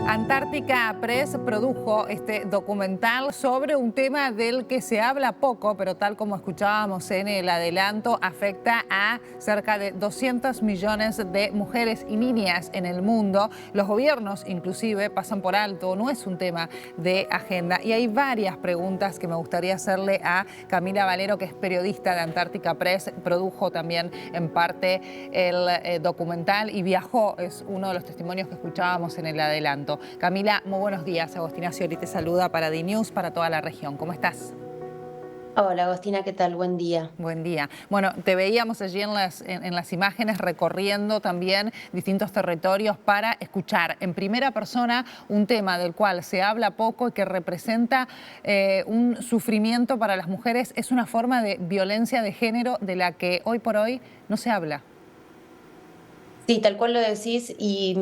Antártica Press produjo este documental sobre un tema del que se habla poco, pero tal como escuchábamos en el adelanto, afecta a cerca de 200 millones de mujeres y niñas en el mundo. Los gobiernos inclusive pasan por alto, no es un tema de agenda. Y hay varias preguntas que me gustaría hacerle a Camila Valero, que es periodista de Antártica Press, produjo también en parte el documental y viajó, es uno de los testimonios que escuchábamos en el adelanto. Camila, muy buenos días. Agostina Scioli te saluda para DNews, para toda la región. ¿Cómo estás? Hola Agostina, ¿qué tal? Buen día. Buen día. Bueno, te veíamos allí en las imágenes recorriendo también distintos territorios para escuchar en primera persona un tema del cual se habla poco y que representa un sufrimiento para las mujeres. Es una forma de violencia de género de la que hoy por hoy no se habla. Sí, tal cual lo decís, y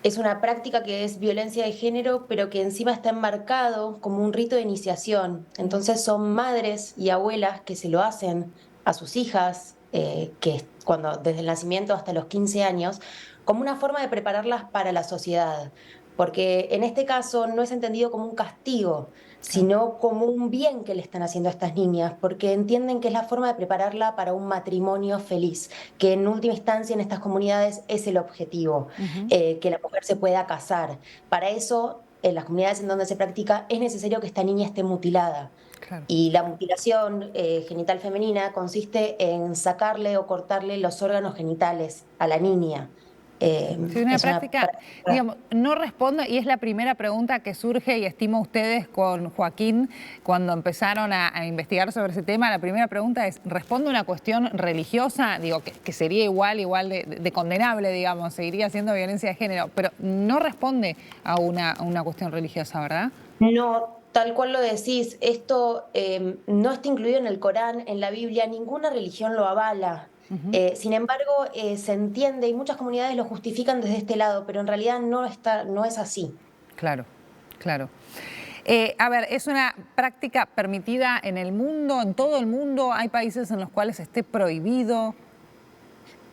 es una práctica que es violencia de género, pero que encima está enmarcado como un rito de iniciación. Entonces son madres y abuelas que se lo hacen a sus hijas, que cuando desde el nacimiento hasta los 15 años, como una forma de prepararlas para la sociedad. Porque en este caso no es entendido como un castigo, Claro. sino como un bien que le están haciendo a estas niñas, porque entienden que es la forma de prepararla para un matrimonio feliz, que en última instancia en estas comunidades es el objetivo, que la mujer se pueda casar. Para eso, en las comunidades en donde se practica, es necesario que esta niña esté mutilada. Claro. Y la mutilación genital femenina consiste en sacarle o cortarle los órganos genitales a la niña. Sí, una Es una práctica, práctica. digamos, no respondo, y es la primera pregunta que surge, y estimo ustedes con Joaquín, cuando empezaron a investigar sobre ese tema, la primera pregunta es, ¿responde una cuestión religiosa? Digo, que sería igual de condenable, digamos, seguiría siendo violencia de género, pero no responde a una cuestión religiosa, ¿verdad? No, tal cual lo decís, esto no está incluido en el Corán, en la Biblia, ninguna religión lo avala. Sin embargo, se entiende y muchas comunidades lo justifican desde este lado, pero en realidad no es así. Claro, claro. A ver, ¿es una práctica permitida en el mundo, en todo el mundo? ¿Hay países en los cuales esté prohibido?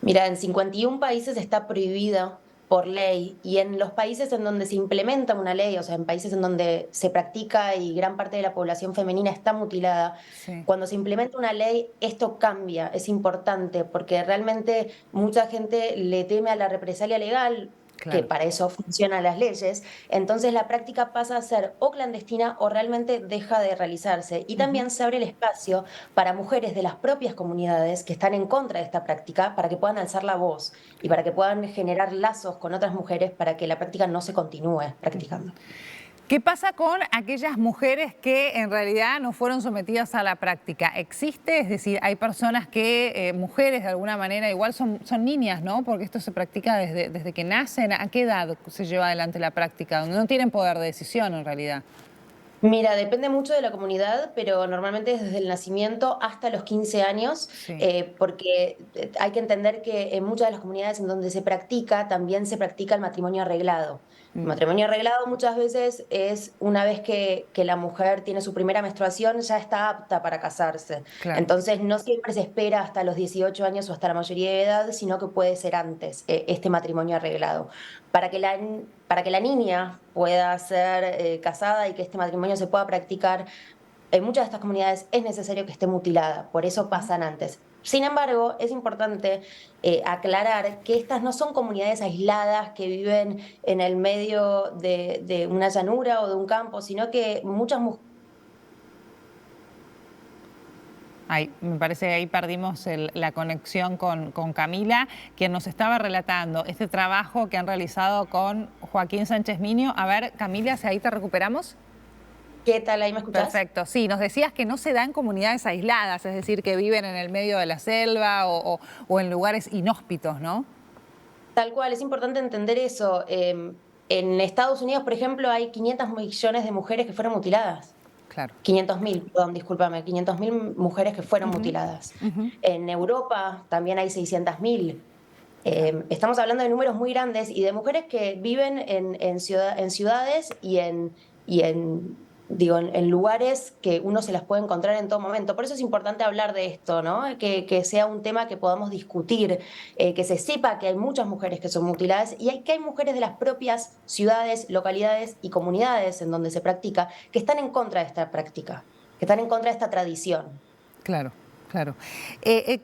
Mira, en 51 países está prohibida por ley y en los países en donde se implementa una ley, o sea, en países en donde se practica y gran parte de la población femenina está mutilada, Sí. cuando se implementa una ley, esto cambia, es importante, porque realmente mucha gente le teme a la represalia legal, que Claro. para eso funcionan las leyes, entonces la práctica pasa a ser o clandestina o realmente deja de realizarse. Y también se abre el espacio para mujeres de las propias comunidades que están en contra de esta práctica, para que puedan alzar la voz y para que puedan generar lazos con otras mujeres para que la práctica no se continúe practicando. ¿Qué pasa con aquellas mujeres que en realidad no fueron sometidas a la práctica? ¿Existe? Es decir, hay personas que, mujeres de alguna manera, igual son niñas, ¿no? Porque esto se practica desde que nacen. ¿A qué edad se lleva adelante la práctica? Donde no tienen poder de decisión en realidad. Mira, depende mucho de la comunidad, pero normalmente es desde el nacimiento hasta los 15 años, Sí. porque hay que entender que en muchas de las comunidades en donde se practica, también se practica el matrimonio arreglado. El matrimonio arreglado muchas veces es una vez que la mujer tiene su primera menstruación, ya está apta para casarse. Claro. Entonces no siempre se espera hasta los 18 años o hasta la mayoría de edad, sino que puede ser antes este matrimonio arreglado. Para que la niña pueda ser casada y que este matrimonio se pueda practicar, en muchas de estas comunidades es necesario que esté mutilada, por eso pasan antes. Sin embargo, es importante aclarar que estas no son comunidades aisladas que viven en el medio de una llanura o de un campo, sino que muchas mujeres. Ay, me parece que ahí perdimos la conexión con Camila, quien nos estaba relatando este trabajo que han realizado con Joaquín Sánchez Miño. A ver, Camila, si ahí te recuperamos. ¿Qué tal? ¿Ahí me escuchás? Perfecto, sí, nos decías que no se da en comunidades aisladas, es decir, que viven en el medio de la selva o en lugares inhóspitos, ¿no? Tal cual, es importante entender eso. En Estados Unidos, por ejemplo, hay 500 millones de mujeres que fueron mutiladas. Claro. 500.000, perdón, discúlpame, 500.000 mujeres que fueron mutiladas. En Europa también hay 600.000. Claro. Estamos hablando de números muy grandes y de mujeres que viven en ciudades y en digo, en lugares que uno se las puede encontrar en todo momento. Por eso es importante hablar de esto, ¿no? Que sea un tema que podamos discutir, que se sepa que hay muchas mujeres que son mutiladas y que hay mujeres de las propias ciudades, localidades y comunidades en donde se practica que están en contra de esta práctica, que están en contra de esta tradición. Claro. Claro.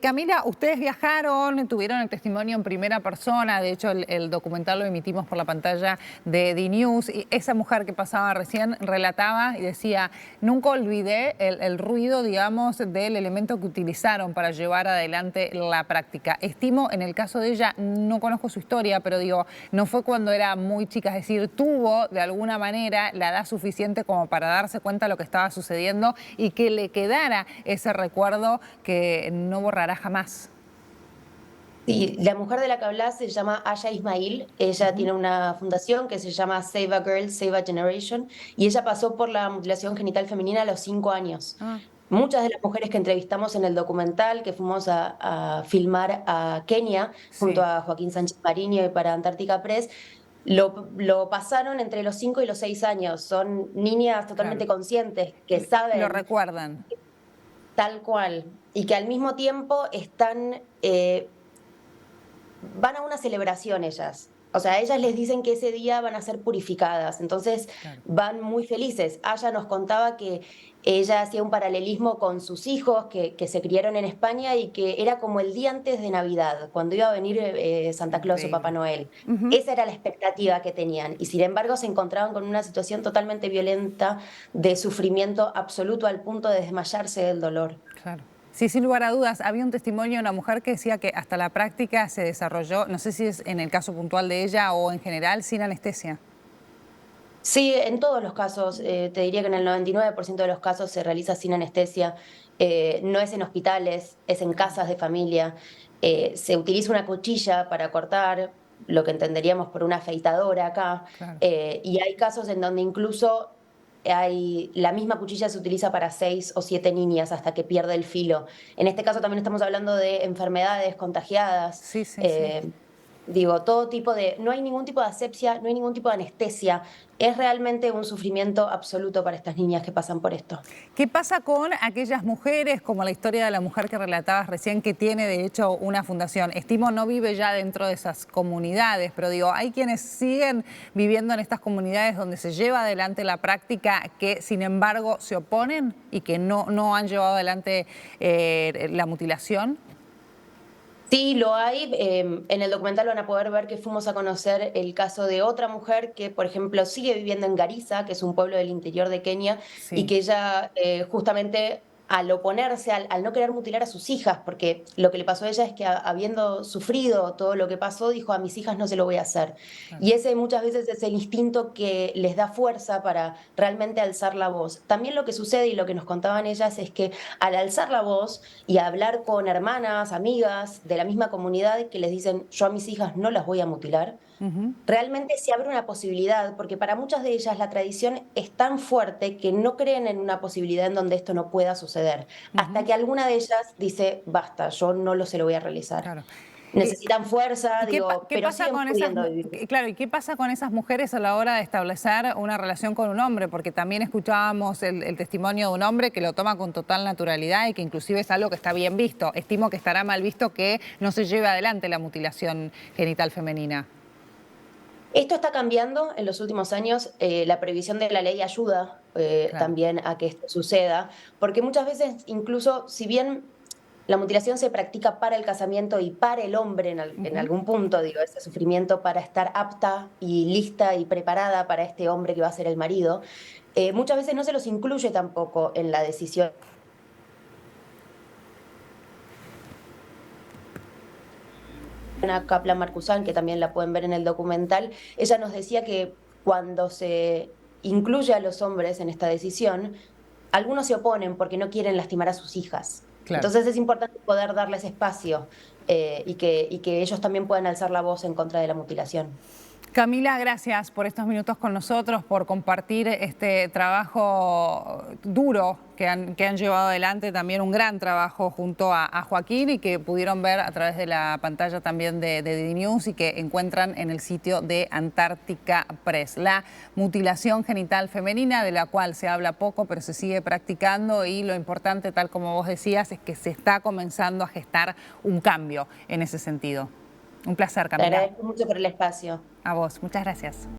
Camila, ustedes viajaron, tuvieron el testimonio en primera persona, de hecho el documental lo emitimos por la pantalla de DNews, y esa mujer que pasaba recién relataba y decía, nunca olvidé el ruido, digamos, del elemento que utilizaron para llevar adelante la práctica. Estimo, en el caso de ella, no conozco su historia, pero digo, no fue cuando era muy chica, es decir, tuvo de alguna manera la edad suficiente como para darse cuenta de lo que estaba sucediendo y que le quedara ese recuerdo que no borrará jamás. Sí, la mujer de la que hablas se llama Aya Ismail. Ella tiene una fundación que se llama Save a Girl, Save a Generation, y ella pasó por la mutilación genital femenina a los 5 años. Ah. Muchas de las mujeres que entrevistamos en el documental, que fuimos a filmar a Kenia, junto a Joaquín Sánchez Mariño y para Antártica Press, lo pasaron entre los 5 y los 6 años. Son niñas totalmente conscientes que saben. Lo recuerdan. Tal cual. Y que al mismo tiempo están, van a una celebración ellas. O sea, ellas les dicen que ese día van a ser purificadas, entonces van muy felices. Aya nos contaba que ella hacía un paralelismo con sus hijos que se criaron en España y que era como el día antes de Navidad, cuando iba a venir Santa Claus o Papá Noel. Esa era la expectativa que tenían y sin embargo se encontraban con una situación totalmente violenta de sufrimiento absoluto al punto de desmayarse del dolor. Claro. Sí, sin lugar a dudas, había un testimonio de una mujer que decía que hasta la práctica se desarrolló, no sé si es en el caso puntual de ella o en general, sin anestesia. Sí, en todos los casos, te diría que en el 99% de los casos se realiza sin anestesia, no es en hospitales, es en casas de familia, se utiliza una cuchilla para cortar, lo que entenderíamos por una afeitadora acá, y hay casos en donde incluso la misma cuchilla se utiliza para 6 o 7 niñas hasta que pierde el filo. En este caso también estamos hablando de enfermedades contagiadas. Sí. Digo, todo tipo de... No hay ningún tipo de asepsia, no hay ningún tipo de anestesia. Es realmente un sufrimiento absoluto para estas niñas que pasan por esto. ¿Qué pasa con aquellas mujeres, como la historia de la mujer que relatabas recién, que tiene de hecho una fundación? Estimo no vive ya dentro de esas comunidades, pero digo, hay quienes siguen viviendo en estas comunidades donde se lleva adelante la práctica que sin embargo se oponen y que no han llevado adelante la mutilación. Sí, lo hay. En el documental van a poder ver que fuimos a conocer el caso de otra mujer que, por ejemplo, sigue viviendo en Garissa, que es un pueblo del interior de Kenia, y que ella justamente al oponerse, al no querer mutilar a sus hijas, porque lo que le pasó a ella es que habiendo sufrido todo lo que pasó, dijo, a mis hijas no se lo voy a hacer. Y ese muchas veces es el instinto que les da fuerza para realmente alzar la voz. También lo que sucede y lo que nos contaban ellas es que al alzar la voz y hablar con hermanas, amigas de la misma comunidad que les dicen, yo a mis hijas no las voy a mutilar, realmente se abre una posibilidad, porque para muchas de ellas la tradición es tan fuerte que no creen en una posibilidad en donde esto no pueda suceder, hasta que alguna de ellas dice, basta, yo no se lo voy a realizar. Claro. Necesitan fuerza, pero pasa siguen con pudiendo vivir. Claro, ¿y qué pasa con esas mujeres a la hora de establecer una relación con un hombre? Porque también escuchábamos el testimonio de un hombre que lo toma con total naturalidad y que inclusive es algo que está bien visto. Estimo que estará mal visto que no se lleve adelante la mutilación genital femenina. Esto está cambiando en los últimos años, la previsión de la ley ayuda también a que esto suceda, porque muchas veces incluso, si bien la mutilación se practica para el casamiento y para el hombre en algún punto, digo, ese sufrimiento para estar apta y lista y preparada para este hombre que va a ser el marido, muchas veces no se los incluye tampoco en la decisión. Kaplan Marcusan, que también la pueden ver en el documental, ella nos decía que cuando se incluye a los hombres en esta decisión, algunos se oponen porque no quieren lastimar a sus hijas. Entonces es importante poder darles espacio y que ellos también puedan alzar la voz en contra de la mutilación. Camila, gracias por estos minutos con nosotros, por compartir este trabajo duro que han llevado adelante, también un gran trabajo junto a Joaquín y que pudieron ver a través de la pantalla también de DiDi News y que encuentran en el sitio de Antártica Press. La mutilación genital femenina, de la cual se habla poco, pero se sigue practicando, y lo importante, tal como vos decías, es que se está comenzando a gestar un cambio en ese sentido. Un placer, Te Camila. agradezco mucho por el espacio. A vos, muchas gracias.